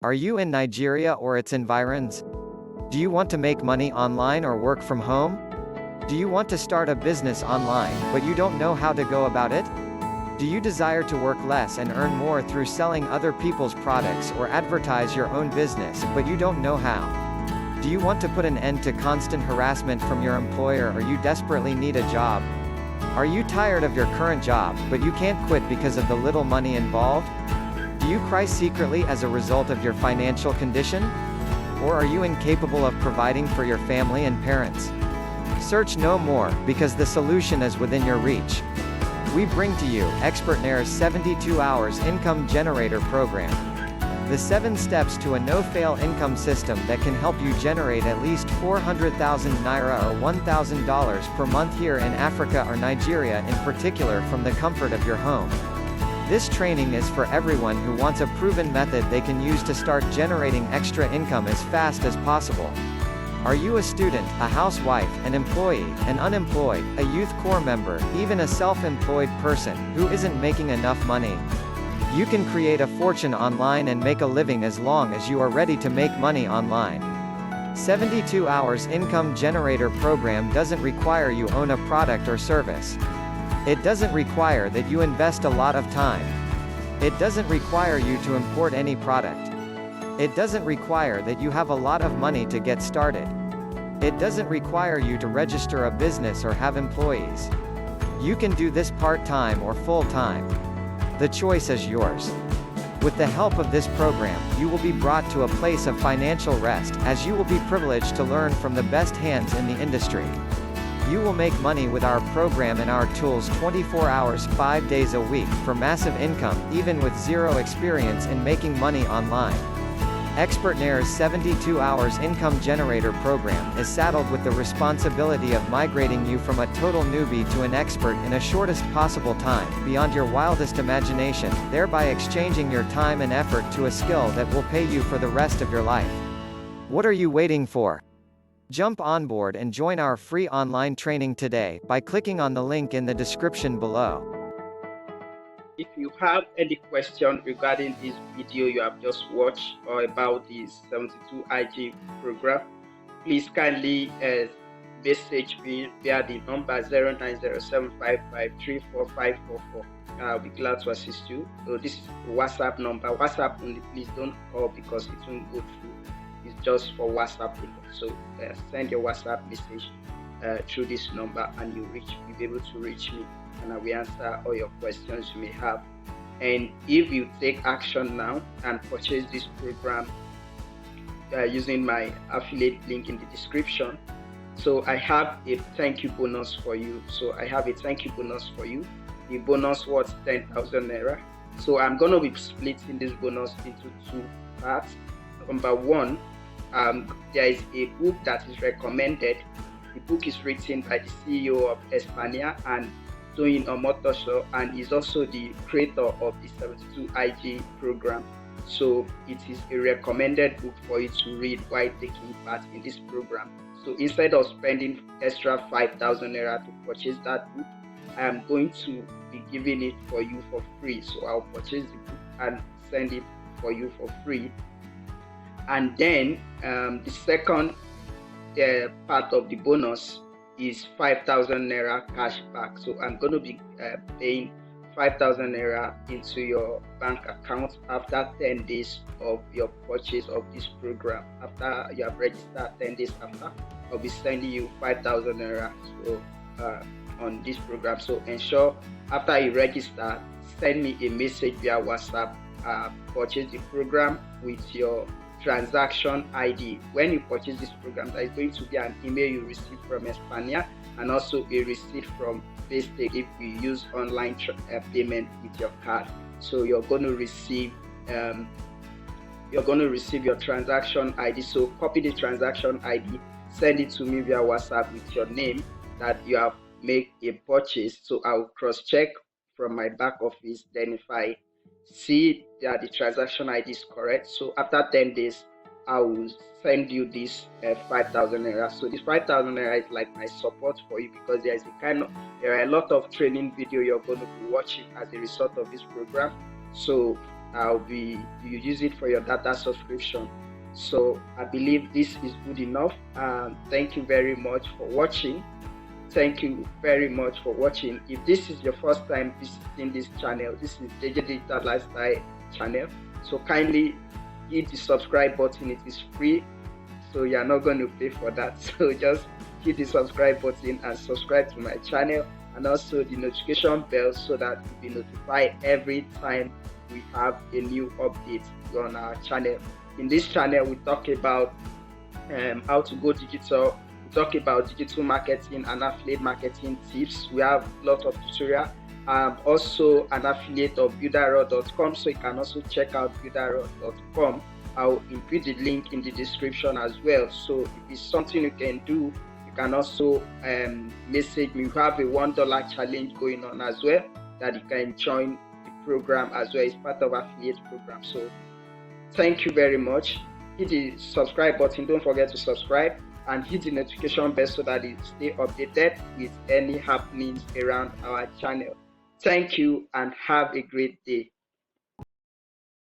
Are you in Nigeria or its environs? Do you want to make money online or work from home? Do you want to start a business online, but you don't know how to go about it? Do you desire to work less and earn more through selling other people's products or advertise your own business, but you don't know how? Do you want to put an end to constant harassment from your employer, or you desperately need a job? Are you tired of your current job, but you can't quit because of the little money involved? Do you cry secretly as a result of your financial condition? Or are you incapable of providing for your family and parents? Search no more, because the solution is within your reach. We bring to you Expertnaire's 72 Hours Income Generator Program. The 7 steps to a no-fail income system that can help you generate at least 400,000 Naira or $1,000 per month here in Africa or Nigeria in particular from the comfort of your home. This training is for everyone who wants a proven method they can use to start generating extra income as fast as possible. Are you a student, a housewife, an employee, an unemployed, a youth corps member, even a self-employed person who isn't making enough money? You can create a fortune online and make a living as long as you are ready to make money online. 72 Hours Income Generator Program doesn't require you own a product or service. It doesn't require that you invest a lot of time. It doesn't require you to import any product. It doesn't require that you have a lot of money to get started. It doesn't require you to register a business or have employees. You can do this part-time or full-time. The choice is yours. With the help of this program, you will be brought to a place of financial rest, as you will be privileged to learn from the best hands in the industry. You will make money with our program and our tools 24 hours, 5 days a week, for massive income, even with zero experience in making money online. Expertnaire's 72 Hours Income Generator Program is saddled with the responsibility of migrating you from a total newbie to an expert in a shortest possible time, beyond your wildest imagination, thereby exchanging your time and effort to a skill that will pay you for the rest of your life. What are you waiting for? Jump on board and join our free online training today by clicking on the link in the description below. If you have any question regarding this video you have just watched or about the 72 IG program, please kindly message me via the number 0907553444. I'll be glad to assist you. So this is WhatsApp number. WhatsApp only, please don't call because it won't go through. It's just for WhatsApp only. So send your WhatsApp message through this number and you'll be able to reach me, and I will answer all your questions you may have. And if you take action now and purchase this program using my affiliate link in the description, so I have a thank you bonus for you. The bonus worth 10,000 Naira. So I'm going to be splitting this bonus into 2 parts. Number 1, there is a book that is recommended. The book is written by the CEO of Expertnaire and Toyin Omotosho, and is also the creator of the 72 IG program. So it is a recommended book for you to read while taking part in this program. So instead of spending extra 5,000 Naira to purchase that book, I am going to be giving it for you for free. So I'll purchase the book and send it for you for free. And then the second part of the bonus is 5,000 Naira cash back. So I'm going to be paying 5,000 Naira into your bank account after 10 days of your purchase of this program. After you have registered 10 days after, I'll be sending you 5,000 Naira on this program. So ensure after you register, send me a message via WhatsApp, purchase the program with your transaction ID. When you purchase this program, there is going to be an email you receive from Expertnaire and also a receipt from Paystack if you use online payment with your card. So you're going to receive your transaction ID. So copy the transaction ID, send it to me via WhatsApp with your name that you have made a purchase. So I'll cross check from my back office. Then if I see that the transaction ID is correct, so after 10 days I will send you this 5,000 Naira. So this 5,000 Naira is like my support for you, because there are a lot of training video you're going to be watching as a result of this program. So you use it for your data subscription. So I believe this is good enough. Thank you very much for watching. Thank you very much for watching. If this is your first time visiting this channel, this is JJ Digital Lifestyle channel. So kindly hit the subscribe button. It is free, so you're not going to pay for that. So just hit the subscribe button and subscribe to my channel, and also the notification bell so that you'll be notified every time we have a new update on our channel. In this channel, we talk about how to go digital. We talk about digital marketing and affiliate marketing tips. We have a lot of tutorial. I'm also an affiliate of Builderall.com, so you can also check out Builderall.com. I'll include the link in the description as well. So if it's something you can do, you can also message me. We have a $1 challenge going on as well that you can join the program as well. It's part of affiliate program. So thank you very much. Hit the subscribe button. Don't forget to subscribe and hit the notification bell so that you stay updated with any happenings around our channel. Thank you and have a great day.